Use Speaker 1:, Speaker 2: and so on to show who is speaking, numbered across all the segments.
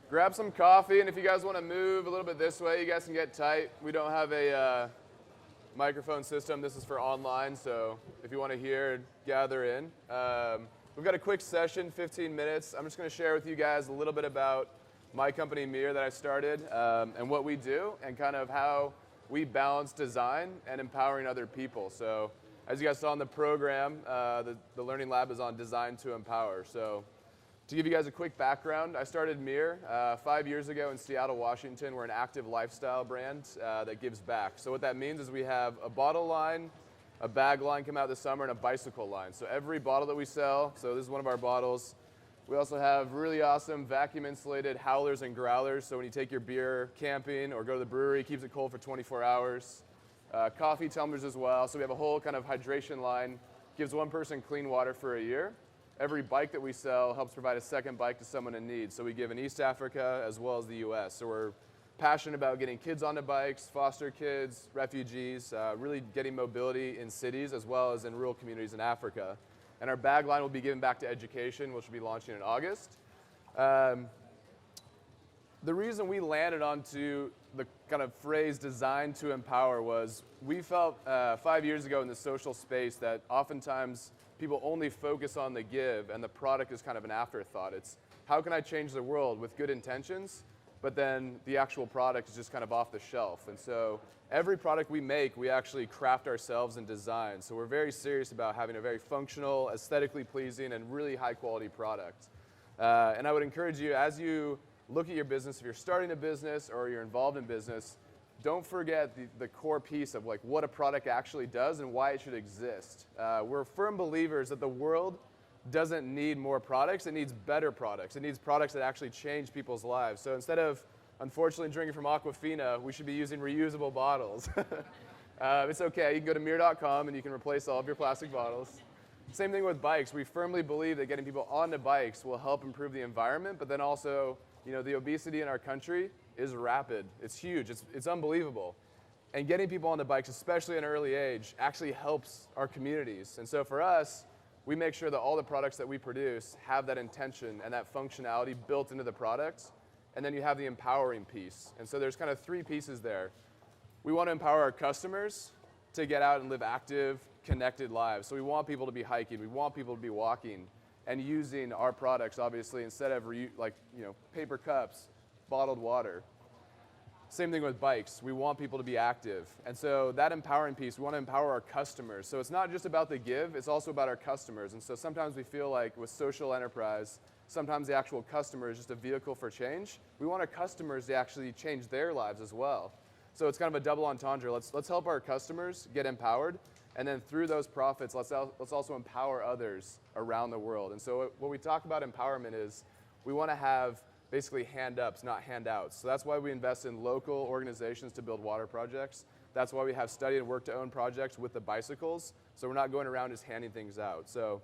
Speaker 1: grab some coffee, and if you guys want to move a little bit this way, you guys can get tight. We don't have a microphone system. This is for online, so if you want to hear, gather in. We've got a quick session, 15 minutes. I'm just going to share with you guys a little bit about my company, Mir, that I started, and what we do, and kind of how we balance design and empowering other people. So as you guys saw in the program, the Learning Lab is on Design to Empower. So to give you guys a quick background, I started Mir 5 years ago in Seattle, Washington. We're an active lifestyle brand that gives back. So what that means is we have a bottle line, a bag line come out this summer, and a bicycle line. So every bottle that we sell, so this is one of our bottles. We also have really awesome vacuum insulated howlers and growlers. So when you take your beer camping or go to the brewery, it keeps it cold for 24 hours. Coffee tumblers as well. So we have a whole kind of hydration line, gives one person clean water for a year. Every bike that we sell helps provide a second bike to someone in need. So we give in East Africa as well as the US. So we're passionate about getting kids onto bikes, foster kids, refugees, really getting mobility in cities as well as in rural communities in Africa. And our bag line will be given back to education, which will be launching in August. The reason we landed onto the kind of phrase design to empower was we felt 5 years ago in the social space that oftentimes people only focus on the give and the product is kind of an afterthought. It's how can I change the world with good intentions, but then the actual product is just kind of off the shelf. And so every product we make, we actually craft ourselves and design. So we're very serious about having a very functional, aesthetically pleasing, and really high quality product. And I would encourage you, as you look at your business, if you're starting a business or you're involved in business, don't forget the core piece of like what a product actually does and why it should exist. We're firm believers that the world doesn't need more products, it needs better products. It needs products that actually change people's lives. So instead of, unfortunately, drinking from Aquafina, we should be using reusable bottles. It's okay, you can go to mir.com and you can replace all of your plastic bottles. Same thing with bikes. We firmly believe that getting people onto bikes will help improve the environment, but then also, you know, the obesity in our country is rapid. It's huge, it's unbelievable. And getting people onto bikes, especially at an early age, actually helps our communities. And so for us, we make sure that all the products that we produce have that intention and that functionality built into the products. And then you have the empowering piece. And so there's kind of three pieces there. We want to empower our customers to get out and live active, connected lives. So we want people to be hiking, we want people to be walking and using our products, obviously, instead of paper cups, bottled water. Same thing with bikes. We want people to be active. And so that empowering piece, we want to empower our customers. So it's not just about the give, it's also about our customers. And so sometimes we feel like with social enterprise, sometimes the actual customer is just a vehicle for change. We want our customers to actually change their lives as well. So it's kind of a double entendre. Let's help our customers get empowered. And then through those profits, let's also empower others around the world. And so what we talk about empowerment is we want to have basically hand-ups, not handouts. So that's why we invest in local organizations to build water projects. That's why we have study and work-to-own projects with the bicycles. So we're not going around just handing things out. So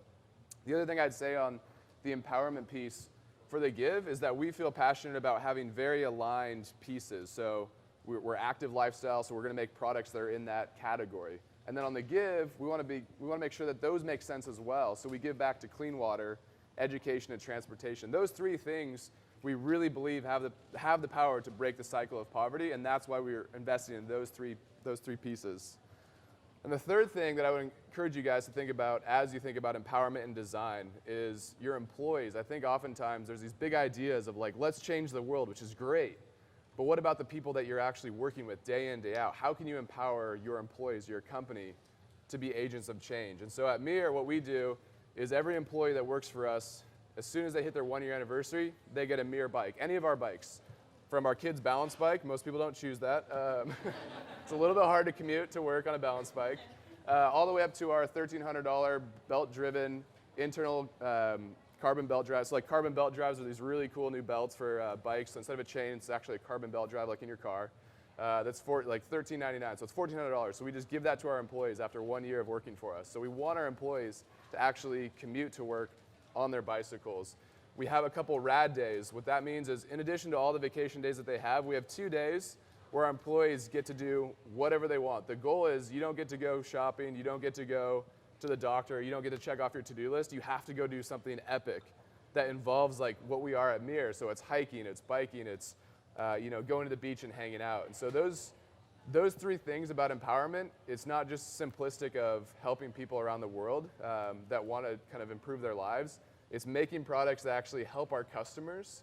Speaker 1: the other thing I'd say on the empowerment piece for the give is that we feel passionate about having very aligned pieces. So we're active lifestyle, so we're going to make products that are in that category. And then on the give, we want to make sure that those make sense as well. So we give back to clean water, education, and transportation. Those three things we really believe have the power to break the cycle of poverty, and that's why we're investing in those three pieces. And the third thing that I would encourage you guys to think about as you think about empowerment and design is your employees. I think oftentimes there's these big ideas of like, let's change the world, which is great. But what about the people that you're actually working with day in, day out? How can you empower your employees, your company, to be agents of change? And so at Mir, what we do is every employee that works for us, as soon as they hit their 1-year anniversary, they get a Mir bike, any of our bikes. From our kids' balance bike, most people don't choose that. It's a little bit hard to commute to work on a balance bike. All the way up to our $1,300 belt-driven internal carbon belt drives. So like carbon belt drives are these really cool new belts for bikes. So instead of a chain, it's actually a carbon belt drive like in your car. That's for like $13.99, so it's $1,400. So we just give that to our employees after 1 year of working for us. So we want our employees to actually commute to work on their bicycles. We have a couple rad days. What that means is in addition to all the vacation days that they have, we have 2 days where our employees get to do whatever they want. The goal is you don't get to go shopping, you don't get to go to the doctor, you don't get to check off your to-do list, you have to go do something epic. that involves like what we are at Mir. So it's hiking, it's biking, it's going to the beach and hanging out. And so those three things about empowerment, it's not just simplistic of helping people around the world that want to kind of improve their lives. It's making products that actually help our customers,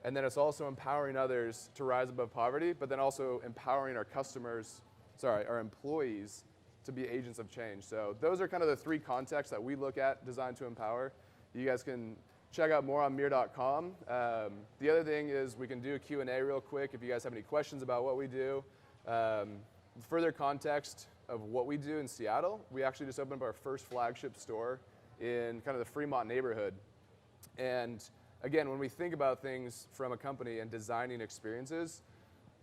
Speaker 1: and then it's also empowering others to rise above poverty, but then also empowering our employees to be agents of change. So those are kind of the three contexts that we look at Design to Empower. You guys can check out more on mir.com. The other thing is we can do a Q&A real quick if you guys have any questions about what we do. Further context of what we do in Seattle, we actually just opened up our first flagship store in kind of the Fremont neighborhood. And again, when we think about things from a company and designing experiences,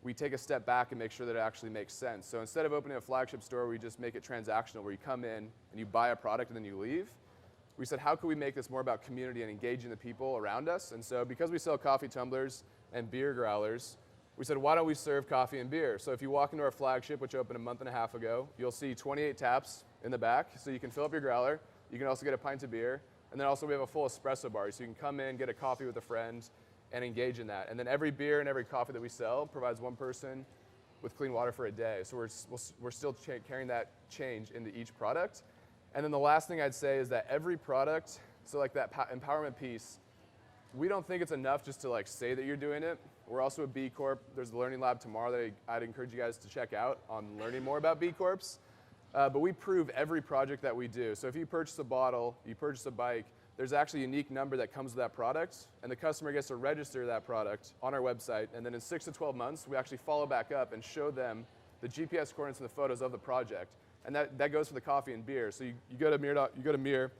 Speaker 1: we take a step back and make sure that it actually makes sense. So instead of opening a flagship store, we just make it transactional, where you come in and you buy a product and then you leave. We said, how can we make this more about community and engaging the people around us? And so because we sell coffee tumblers and beer growlers, we said, why don't we serve coffee and beer? So if you walk into our flagship, which opened a month and a half ago, you'll see 28 taps in the back. So you can fill up your growler. You can also get a pint of beer. And then also we have a full espresso bar. So you can come in, get a coffee with a friend, and engage in that. And then every beer and every coffee that we sell provides one person with clean water for a day. So we're still carrying that change into each product. And then the last thing I'd say is that every product, so like that empowerment piece, we don't think it's enough just to like say that you're doing it. We're also a B Corp. There's a learning lab tomorrow that I'd encourage you guys to check out on learning more about B Corps. But we prove every project that we do. So if you purchase a bottle, you purchase a bike, there's actually a unique number that comes with that product, and the customer gets to register that product on our website, and then in 6 to 12 months, we actually follow back up and show them the GPS coordinates and the photos of the project. And that goes for the coffee and beer. So you go to Mir,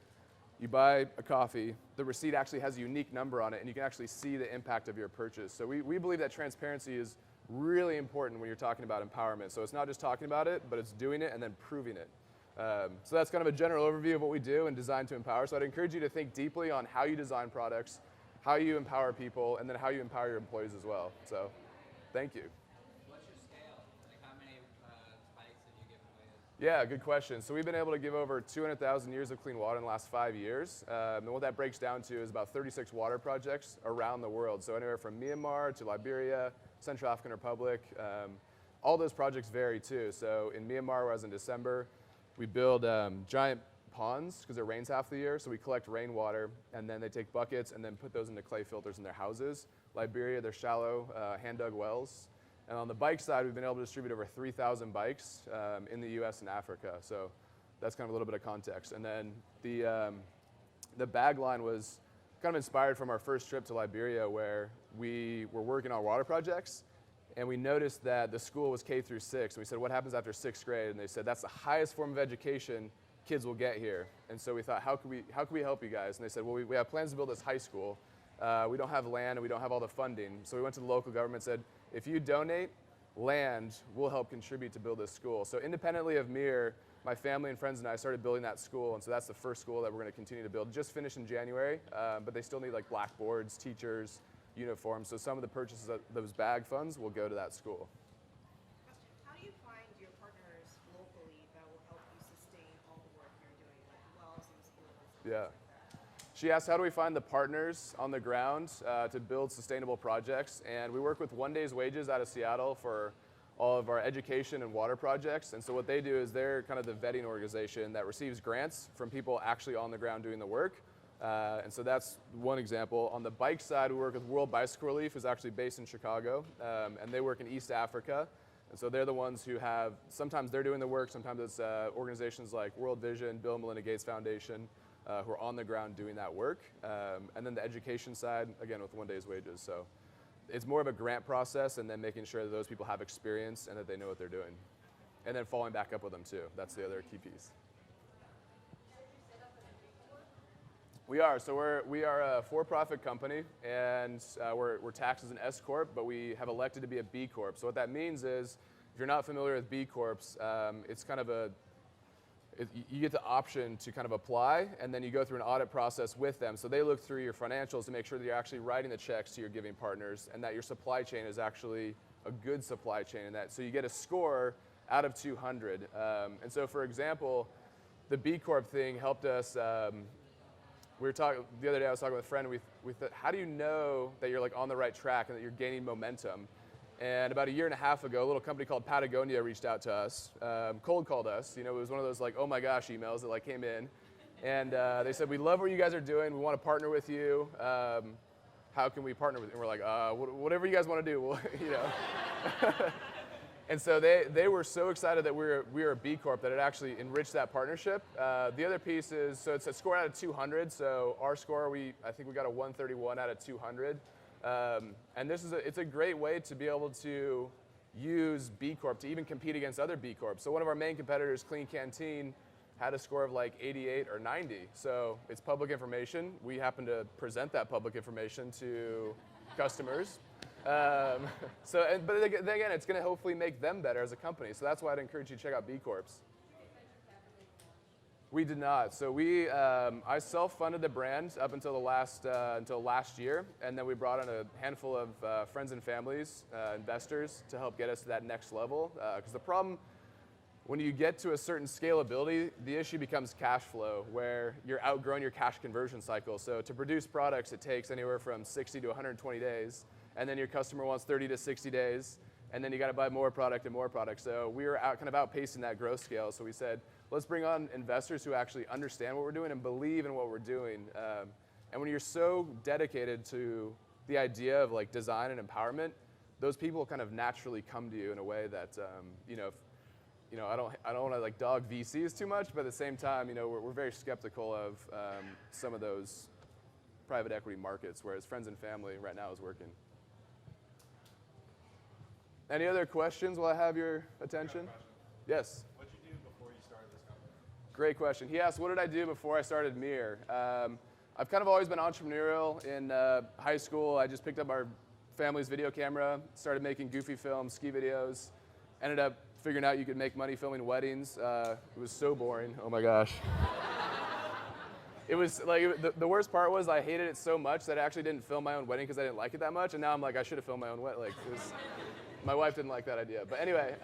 Speaker 1: you buy a coffee, the receipt actually has a unique number on it, and you can actually see the impact of your purchase. So we believe that transparency is really important when you're talking about empowerment. So it's not just talking about it, but it's doing it and then proving it. So that's kind of a general overview of what we do in Design to Empower. So I'd encourage you to think deeply on how you design products, how you empower people, and then how you empower your employees as well. So thank you.
Speaker 2: What's your scale? Like how many bikes have you given away?
Speaker 1: Yeah, good question. So we've been able to give over 200,000 years of clean water in the last 5 years. And what that breaks down to is about 36 water projects around the world. So anywhere from Myanmar to Liberia, Central African Republic. All those projects vary too. So in Myanmar, where I was in December, we build giant ponds because it rains half the year. So we collect rainwater, and then they take buckets and then put those into clay filters in their houses. Liberia, they're shallow, hand-dug wells. And on the bike side, we've been able to distribute over 3,000 bikes in the US and Africa. So that's kind of a little bit of context. And then the bag line was kind of inspired from our first trip to Liberia, where we were working on water projects, and we noticed that the school was K through 6. And we said, what happens after 6th grade? And they said, that's the highest form of education kids will get here. And so we thought, how can we help you guys? And they said, well, we have plans to build this high school. We don't have land and we don't have all the funding. So we went to the local government and said, if you donate land, we'll help contribute to build this school. So independently of Mir, my family and friends and I started building that school. And so that's the first school that we're going to continue to build. Just finished in January, but they still need like blackboards, teachers, uniforms. So some of the purchases of those bag funds will go to that school.
Speaker 3: How do you find your partners locally that will help you sustain all the work you're doing, like wells and schools?
Speaker 1: Yeah. She asked, how do we find the partners on the ground to build sustainable projects? And we work with One Day's Wages out of Seattle for all of our education and water projects. And so what they do is they're kind of the vetting organization that receives grants from people actually on the ground doing the work. And so that's one example. On the bike side, we work with World Bicycle Relief, who's actually based in Chicago, and they work in East Africa. And so they're the ones who have, sometimes they're doing the work, sometimes it's organizations like World Vision, Bill and Melinda Gates Foundation, who are on the ground doing that work. And then the education side, again, with One Day's Wages. So it's more of a grant process and then making sure that those people have experience and that they know what they're doing. And then following back up with them too. That's the other key piece. We are. So we are a for-profit company, and we're taxed as an S Corp, but we have elected to be a B Corp. So what that means is, if you're not familiar with B Corps, it's kind of you get the option to kind of apply, and then you go through an audit process with them. So they look through your financials to make sure that you're actually writing the checks to your giving partners, and that your supply chain is actually a good supply chain. And that so you get a score out of 200. And so, for example, the B Corp thing helped us. we were talking the other day. I was talking with a friend. We thought, how do you know that you're like on the right track and that you're gaining momentum? And about a year and a half ago, a little company called Patagonia reached out to us, cold called us. You know, it was one of those like, oh my gosh emails that like came in, and they said, we love what you guys are doing. We want to partner with you. How can we partner with you? And we're like, whatever you guys want to do, we'll, you know. And so they were so excited that we were a B Corp that it actually enriched that partnership. The other piece is, so it's a score out of 200. So our score, I think we got a 131 out of 200. And it's a great way to be able to use B Corp to even compete against other B Corps. So one of our main competitors, Clean Canteen, had a score of like 88 or 90. So it's public information. We happen to present that public information to customers. But again, it's going to hopefully make them better as a company. So that's why I'd encourage you to check out B Corps. We did not. So I self-funded the brand up until last year, and then we brought in a handful of friends and families, investors, to help get us to that next level. Because the problem, when you get to a certain scalability, the issue becomes cash flow, where you're outgrowing your cash conversion cycle. So to produce products, it takes anywhere from 60 to 120 days, and then your customer wants 30 to 60 days, and then you got to buy more product and more product. So we were kind of outpacing that growth scale. So we said, let's bring on investors who actually understand what we're doing and believe in what we're doing. And when you're so dedicated to the idea of like design and empowerment, those people kind of naturally come to you in a way that, I don't want to like dog VCs too much, but at the same time, we're very skeptical of some of those private equity markets, whereas friends and family right now is working. Any other questions while I have your attention? Yes.
Speaker 4: What did you do before you started this company?
Speaker 1: Great question. He asked, what did I do before I started Mir? I've kind of always been entrepreneurial. In high school, I just picked up our family's video camera, started making goofy films, ski videos, ended up figuring out you could make money filming weddings. It was so boring. Oh my gosh. It was like, the worst part was I hated it so much that I actually didn't film my own wedding because I didn't like it that much. And now I'm like, I should have filmed my own wedding. Like, my wife didn't like that idea. But anyway,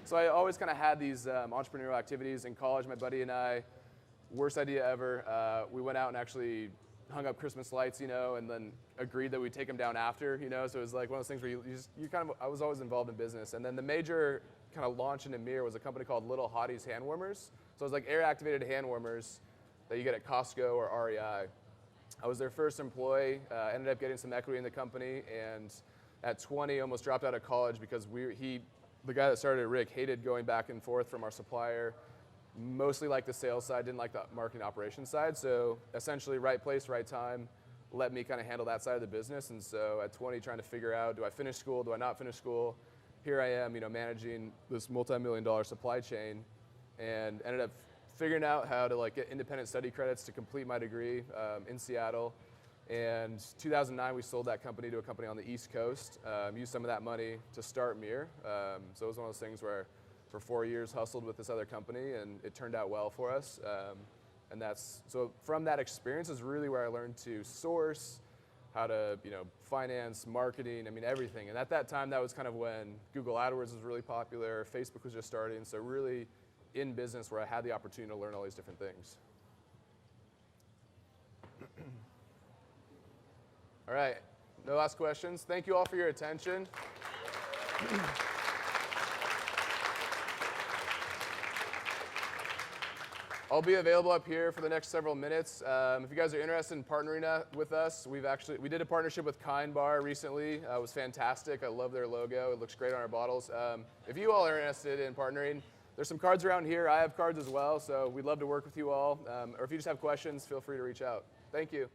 Speaker 1: so I always kind of had these entrepreneurial activities in college. My buddy and I, worst idea ever. We went out and actually hung up Christmas lights, and then agreed that we'd take them down after, So it was like one of those things where you kind of, I was always involved in business. And then the major kind of launch into Mir was a company called Little Hottie's Hand Warmers. So it was like air-activated hand warmers that you get at Costco or REI. I was their first employee, ended up getting some equity in the company, and at 20, almost dropped out of college because the guy that started it, Rick, hated going back and forth from our supplier, mostly liked the sales side, didn't like the marketing operations side. So essentially, right place, right time, let me kind of handle that side of the business. And so at 20, trying to figure out, do I finish school, do I not finish school? Here I am, managing this multi-million-dollar supply chain, and ended up figuring out how to like get independent study credits to complete my degree in Seattle. And 2009, we sold that company to a company on the East Coast, used some of that money to start Mir. So it was one of those things where for 4 years hustled with this other company, and it turned out well for us. And so from that experience is really where I learned to source, how to finance, marketing, everything. And at that time, that was kind of when Google AdWords was really popular, Facebook was just starting. So really in business where I had the opportunity to learn all these different things. All right, no last questions. Thank you all for your attention. I'll be available up here for the next several minutes. If you guys are interested in partnering with us, we did a partnership with Kind Bar recently. It was fantastic. I love their logo. It looks great on our bottles. If you all are interested in partnering, there's some cards around here. I have cards as well, so we'd love to work with you all. Or if you just have questions, feel free to reach out. Thank you.